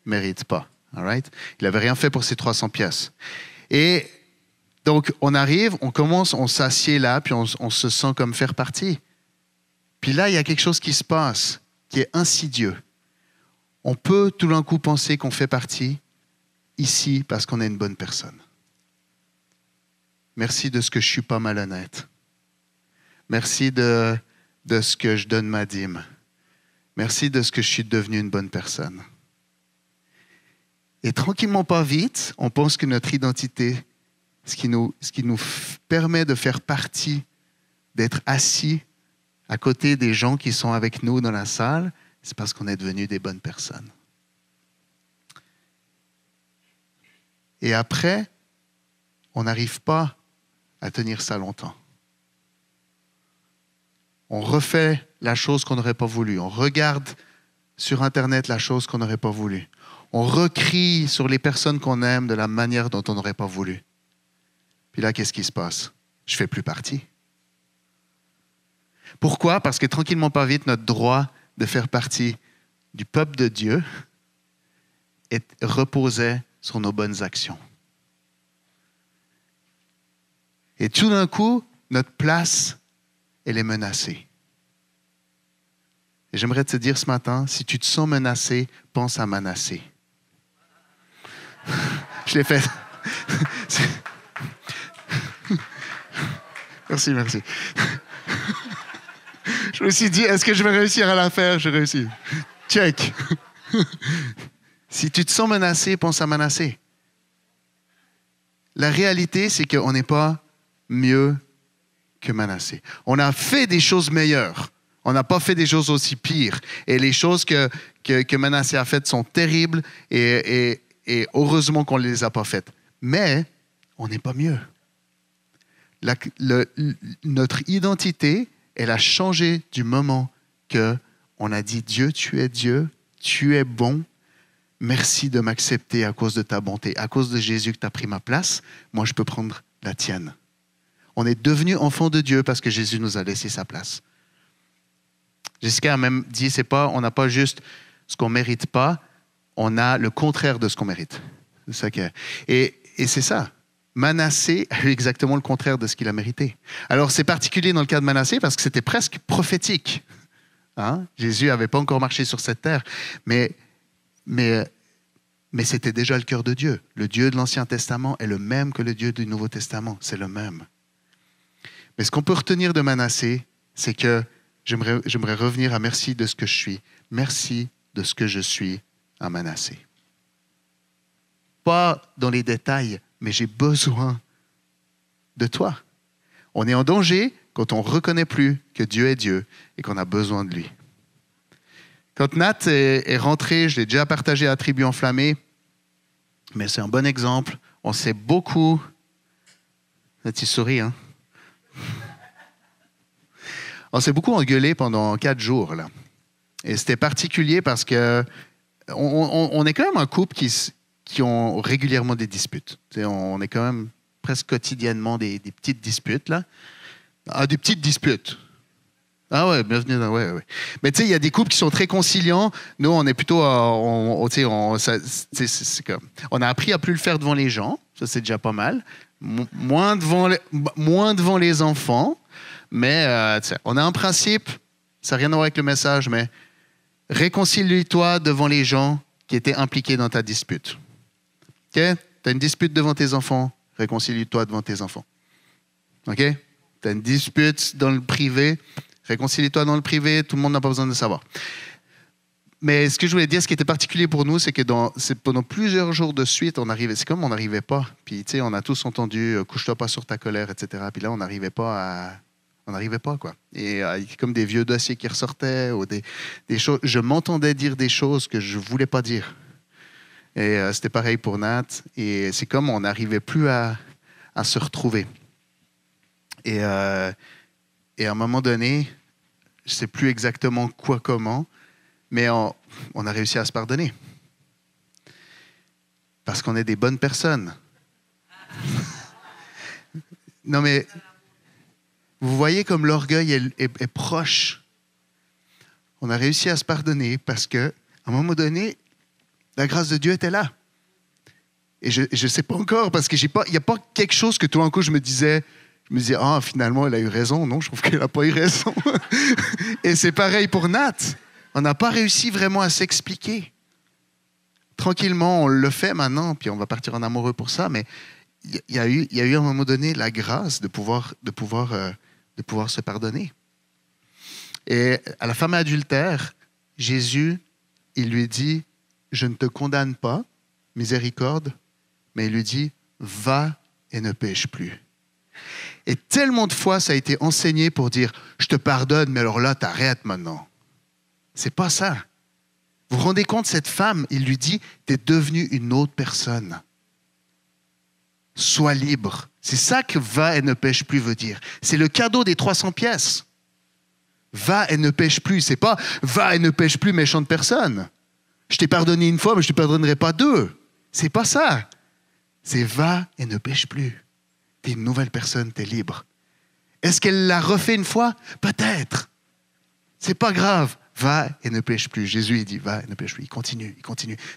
ne mérites pas. All right? Il n'avait rien fait pour ces 300 piastres. Et donc, on arrive, on commence, on s'assied là, puis on se sent comme faire partie. Puis là, il y a quelque chose qui se passe, qui est insidieux. On peut tout d'un coup penser qu'on fait partie ici parce qu'on est une bonne personne. Merci de ce que je ne suis pas malhonnête. Merci de ce que je donne ma dîme. Merci de ce que je suis devenu une bonne personne. Et tranquillement, pas vite, on pense que notre identité, ce qui nous permet de faire partie, d'être assis à côté des gens qui sont avec nous dans la salle, c'est parce qu'on est devenus des bonnes personnes. Et après, on n'arrive pas à tenir ça longtemps. On refait la chose qu'on n'aurait pas voulu. On regarde sur Internet la chose qu'on n'aurait pas voulu. On recrie sur les personnes qu'on aime de la manière dont on n'aurait pas voulu. Puis là, qu'est-ce qui se passe? Je ne fais plus partie. Pourquoi? Parce que tranquillement, pas vite, notre droit de faire partie du peuple de Dieu reposait sur nos bonnes actions. Et tout d'un coup, notre place, elle est menacée. Et j'aimerais te dire ce matin, si tu te sens menacé, pense à Manassé. Je l'ai fait. Merci. Je me suis dit, est-ce que je vais réussir à la faire? J'ai réussi. Check. Si tu te sens menacé, pense à Manassé. La réalité, c'est qu'on n'est pas mieux que Manassé. On a fait des choses meilleures. On n'a pas fait des choses aussi pires. Et les choses que Manassé a faites sont terribles et heureusement qu'on ne les a pas faites. Mais on n'est pas mieux. Notre identité, elle a changé du moment qu'on a dit « Dieu, tu es bon, merci de m'accepter à cause de ta bonté, à cause de Jésus que tu as pris ma place, moi je peux prendre la tienne. » On est devenu enfant de Dieu parce que Jésus nous a laissé sa place. Jessica a même dit, on n'a pas juste ce qu'on ne mérite pas, on a le contraire de ce qu'on mérite. C'est ça et c'est ça. Manassé a eu exactement le contraire de ce qu'il a mérité. Alors c'est particulier dans le cas de Manassé parce que c'était presque prophétique. Hein? Jésus n'avait pas encore marché sur cette terre, mais c'était déjà le cœur de Dieu. Le Dieu de l'Ancien Testament est le même que le Dieu du Nouveau Testament. C'est le même. Mais ce qu'on peut retenir de Manassé, c'est que j'aimerais revenir à merci de ce que je suis. Merci de ce que je suis à Manassé. Pas dans les détails, mais j'ai besoin de toi. On est en danger quand on ne reconnaît plus que Dieu est Dieu et qu'on a besoin de lui. Quand Nat est rentré, je l'ai déjà partagé à Tribu Enflammée, mais c'est un bon exemple. On s'est beaucoup... Là, tu souris, hein? On s'est beaucoup engueulé pendant 4 jours, là. Et c'était particulier parce que on est quand même un couple qui ont régulièrement des disputes. T'sais, on est quand même presque quotidiennement des petites disputes, là. Ah, des petites disputes. Ah ouais, bienvenue. Ouais. Mais tu sais, il y a des couples qui sont très conciliants. Nous, on est plutôt... on a appris à plus le faire devant les gens. Ça, c'est déjà pas mal. Moins devant les enfants. Mais on a un principe, ça n'a rien à voir avec le message, mais réconcilie-toi devant les gens qui étaient impliqués dans ta dispute. OK? Tu as une dispute devant tes enfants, réconcilie-toi devant tes enfants. OK? Tu as une dispute dans le privé, réconcilie-toi dans le privé, tout le monde n'a pas besoin de savoir. Mais ce que je voulais dire, ce qui était particulier pour nous, c'est que pendant plusieurs jours de suite, c'est comme on n'arrivait pas. Puis, tu sais, on a tous entendu « couche-toi pas sur ta colère », etc. Puis là, on n'arrivait pas, quoi. Et comme des vieux dossiers qui ressortaient, ou des choses. Je m'entendais dire des choses que je ne voulais pas dire. Et c'était pareil pour Nat. Et c'est comme on n'arrivait plus à se retrouver. Et à un moment donné, je ne sais plus exactement comment, mais on a réussi à se pardonner. Parce qu'on est des bonnes personnes. Non, mais vous voyez comme l'orgueil est proche. On a réussi à se pardonner parce qu'à un moment donné, la grâce de Dieu était là. Et je ne sais pas encore, parce qu'il n'y a pas quelque chose que tout d'un coup je me disais, ah, finalement, elle a eu raison. Non, je trouve qu'elle n'a pas eu raison. Et c'est pareil pour Nat. On n'a pas réussi vraiment à s'expliquer. Tranquillement, on le fait maintenant, puis on va partir en amoureux pour ça, mais il y a eu à un moment donné la grâce de pouvoir se pardonner. Et à la femme adultère, Jésus, il lui dit, je ne te condamne pas, miséricorde, mais il lui dit, va et ne pêche plus. Et tellement de fois, ça a été enseigné pour dire, je te pardonne, mais alors là, t'arrêtes maintenant. C'est pas ça. Vous vous rendez compte, cette femme, il lui dit, t'es devenue une autre personne. Sois libre. C'est ça que va et ne pêche plus veut dire. C'est le cadeau des 300 pièces. Va et ne pêche plus. C'est pas va et ne pêche plus, méchante personne. Je t'ai pardonné une fois, mais je ne te pardonnerai pas 2. C'est pas ça. C'est va et ne pêche plus. T'es une nouvelle personne, t'es libre. Est-ce qu'elle l'a refait une fois? Peut-être. C'est pas grave. Va et ne pêche plus. Jésus, il dit va et ne pêche plus. Il continue.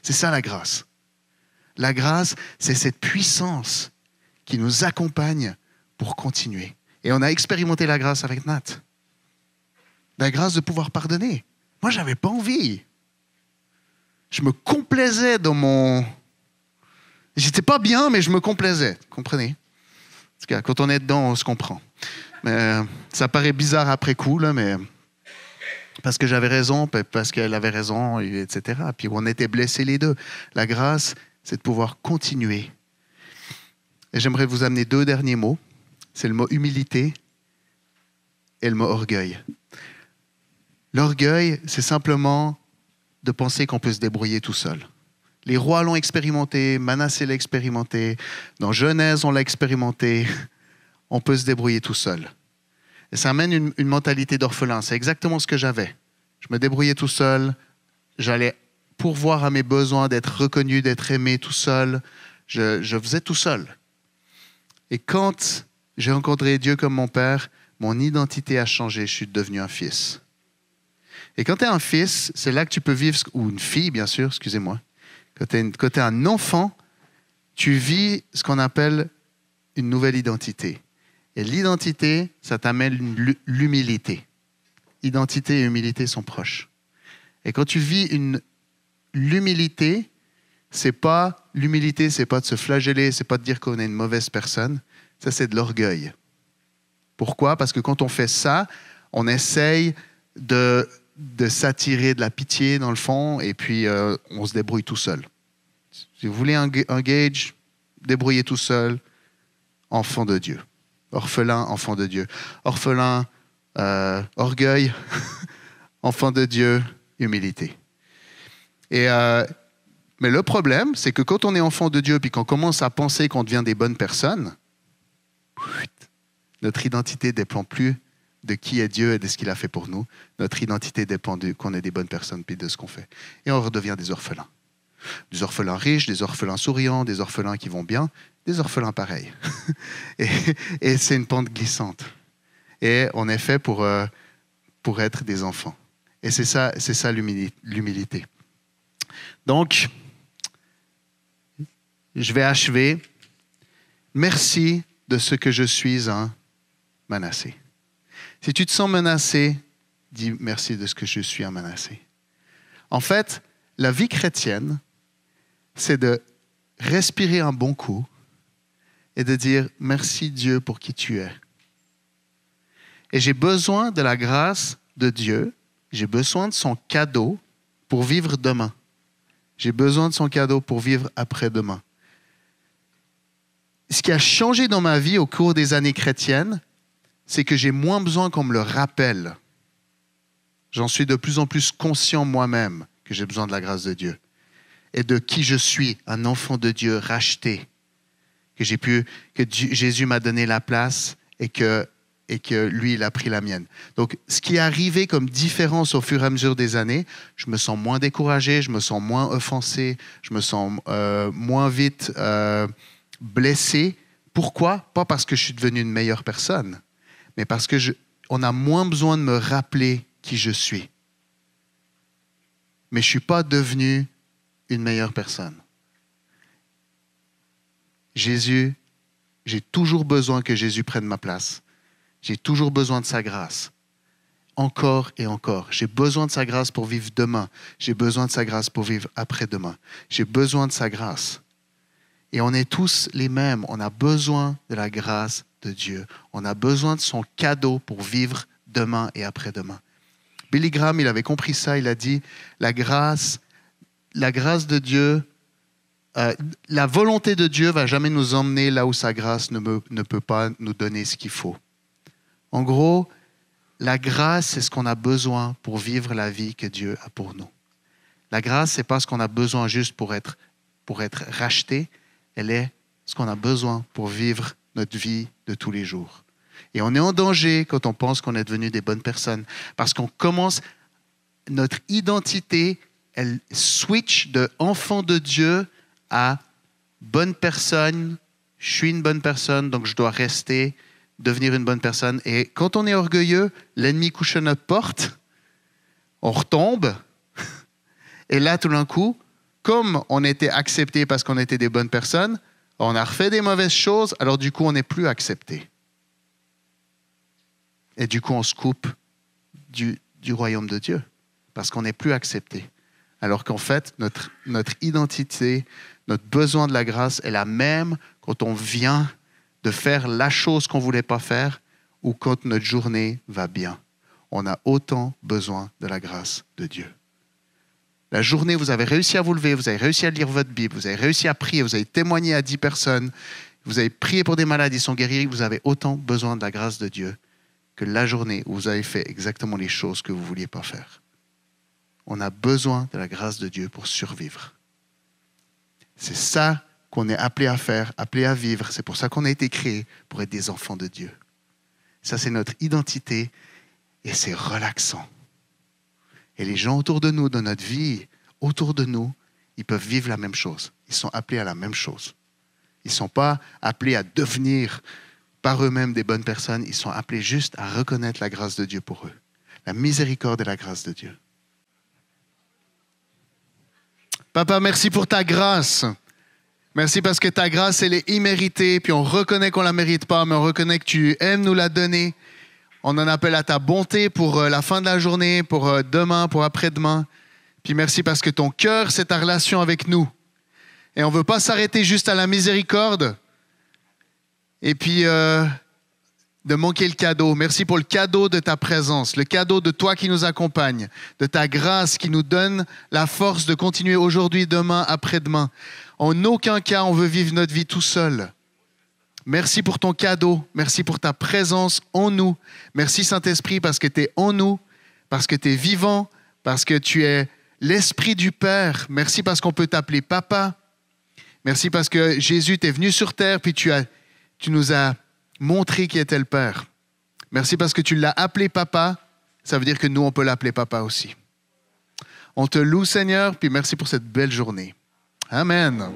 C'est ça la grâce. La grâce, c'est cette puissance qui nous accompagne pour continuer. Et on a expérimenté la grâce avec Nat. La grâce de pouvoir pardonner. Moi, je n'avais pas envie. Je me complaisais dans mon... J'étais pas bien, mais je me complaisais. Comprenez? En tout cas, quand on est dedans, on se comprend. Mais, ça paraît bizarre après coup, là, mais parce que j'avais raison, parce qu'elle avait raison, etc. Puis on était blessés les deux. La grâce, c'est de pouvoir continuer. Et j'aimerais vous amener 2 derniers mots. C'est le mot humilité et le mot orgueil. L'orgueil, c'est simplement de penser qu'on peut se débrouiller tout seul. Les rois l'ont expérimenté, Manassé l'a expérimenté, dans Genèse, on l'a expérimenté. On peut se débrouiller tout seul. Et ça amène une mentalité d'orphelin. C'est exactement ce que j'avais. Je me débrouillais tout seul. J'allais pourvoir à mes besoins d'être reconnu, d'être aimé tout seul. Je faisais tout seul. Et quand j'ai rencontré Dieu comme mon Père, mon identité a changé. Je suis devenu un fils. Et quand tu es un fils, c'est là que tu peux vivre, ou une fille, bien sûr, excusez-moi. Quand tu es un enfant, tu vis ce qu'on appelle une nouvelle identité. Et l'identité, ça t'amène l'humilité. Identité et humilité sont proches. Et quand tu vis l'humilité, l'humilité, c'est pas de se flageller, c'est pas de dire qu'on est une mauvaise personne. Ça, c'est de l'orgueil. Pourquoi? Parce que quand on fait ça, on essaye de s'attirer de la pitié dans le fond, et puis on se débrouille tout seul. Si vous voulez un gauge, débrouillez tout seul, enfant de Dieu. Orphelin, enfant de Dieu. Orphelin, orgueil, enfant de Dieu, humilité. Mais le problème, c'est que quand on est enfant de Dieu, puis qu'on commence à penser qu'on devient des bonnes personnes, notre identité ne dépend plus de qui est Dieu et de ce qu'il a fait pour nous. Notre identité dépend qu'on est des bonnes personnes puis de ce qu'on fait. Et on redevient des orphelins. Des orphelins riches, des orphelins souriants, des orphelins qui vont bien, des orphelins pareils. et c'est une pente glissante. Et on est fait pour être des enfants. Et c'est ça l'humilité. Donc, je vais achever. Merci de ce que je suis un Manassé. Si tu te sens menacé, dis merci de ce que je suis un Manassé. En fait, la vie chrétienne, c'est de respirer un bon coup et de dire merci Dieu pour qui tu es. Et j'ai besoin de la grâce de Dieu, j'ai besoin de son cadeau pour vivre demain. J'ai besoin de son cadeau pour vivre après-demain. Ce qui a changé dans ma vie au cours des années chrétiennes, c'est que j'ai moins besoin qu'on me le rappelle. J'en suis de plus en plus conscient moi-même que j'ai besoin de la grâce de Dieu et de qui je suis, un enfant de Dieu racheté, que Jésus m'a donné la place et que lui, il a pris la mienne. Donc, ce qui est arrivé comme différence au fur et à mesure des années, je me sens moins découragé, je me sens moins offensé, je me sens moins vite blessé. Pourquoi? Pas parce que je suis devenu une meilleure personne, mais parce que on a moins besoin de me rappeler qui je suis. Mais je ne suis pas devenu une meilleure personne. Jésus, j'ai toujours besoin que Jésus prenne ma place. J'ai toujours besoin de sa grâce. Encore et encore. J'ai besoin de sa grâce pour vivre demain. J'ai besoin de sa grâce pour vivre après-demain. J'ai besoin de sa grâce. Et on est tous les mêmes. On a besoin de la grâce de Dieu. On a besoin de son cadeau pour vivre demain et après-demain. Billy Graham, il avait compris ça. Il a dit, la grâce de Dieu, la volonté de Dieu ne va jamais nous emmener là où sa grâce ne peut pas nous donner ce qu'il faut. En gros, la grâce, c'est ce qu'on a besoin pour vivre la vie que Dieu a pour nous. La grâce, ce n'est pas ce qu'on a besoin juste pour être racheté. Elle est ce qu'on a besoin pour vivre notre vie de tous les jours. Et on est en danger quand on pense qu'on est devenu des bonnes personnes. Parce qu'on commence, notre identité, elle switch de enfant de Dieu à bonne personne. Je suis une bonne personne, donc je dois devenir une bonne personne. Et quand on est orgueilleux, l'ennemi couche à notre porte, on retombe. Et là, tout d'un coup, comme on était accepté parce qu'on était des bonnes personnes, on a refait des mauvaises choses, alors du coup, on n'est plus accepté. Et du coup, on se coupe du royaume de Dieu parce qu'on n'est plus accepté. Alors qu'en fait, notre identité, notre besoin de la grâce est la même quand on vient de faire la chose qu'on ne voulait pas faire ou quand notre journée va bien. On a autant besoin de la grâce de Dieu. La journée, vous avez réussi à vous lever, vous avez réussi à lire votre Bible, vous avez réussi à prier, vous avez témoigné à 10 personnes, vous avez prié pour des malades, ils sont guéris, vous avez autant besoin de la grâce de Dieu que la journée où vous avez fait exactement les choses que vous ne vouliez pas faire. On a besoin de la grâce de Dieu pour survivre. C'est ça qu'on est appelé à faire, appelé à vivre. C'est pour ça qu'on a été créé, pour être des enfants de Dieu. Ça, c'est notre identité et c'est relaxant. Et les gens autour de nous, dans notre vie, autour de nous, ils peuvent vivre la même chose. Ils sont appelés à la même chose. Ils ne sont pas appelés à devenir par eux-mêmes des bonnes personnes. Ils sont appelés juste à reconnaître la grâce de Dieu pour eux. La miséricorde et la grâce de Dieu. Papa, merci pour ta grâce. Merci parce que ta grâce, elle est imméritée. Puis on reconnaît qu'on ne la mérite pas, mais on reconnaît que tu aimes nous la donner. On en appelle à ta bonté pour la fin de la journée, pour demain, pour après-demain. Puis merci parce que ton cœur, c'est ta relation avec nous. Et on ne veut pas s'arrêter juste à la miséricorde et puis de manquer le cadeau. Merci pour le cadeau de ta présence, le cadeau de toi qui nous accompagne, de ta grâce qui nous donne la force de continuer aujourd'hui, demain, après-demain. En aucun cas, on veut vivre notre vie tout seul. Merci pour ton cadeau. Merci pour ta présence en nous. Merci Saint-Esprit parce que tu es en nous, parce que tu es vivant, parce que tu es l'Esprit du Père. Merci parce qu'on peut t'appeler Papa. Merci parce que Jésus t'est venu sur terre puis tu nous as montré qui était le Père. Merci parce que tu l'as appelé Papa. Ça veut dire que nous, on peut l'appeler Papa aussi. On te loue, Seigneur, puis merci pour cette belle journée. Amen.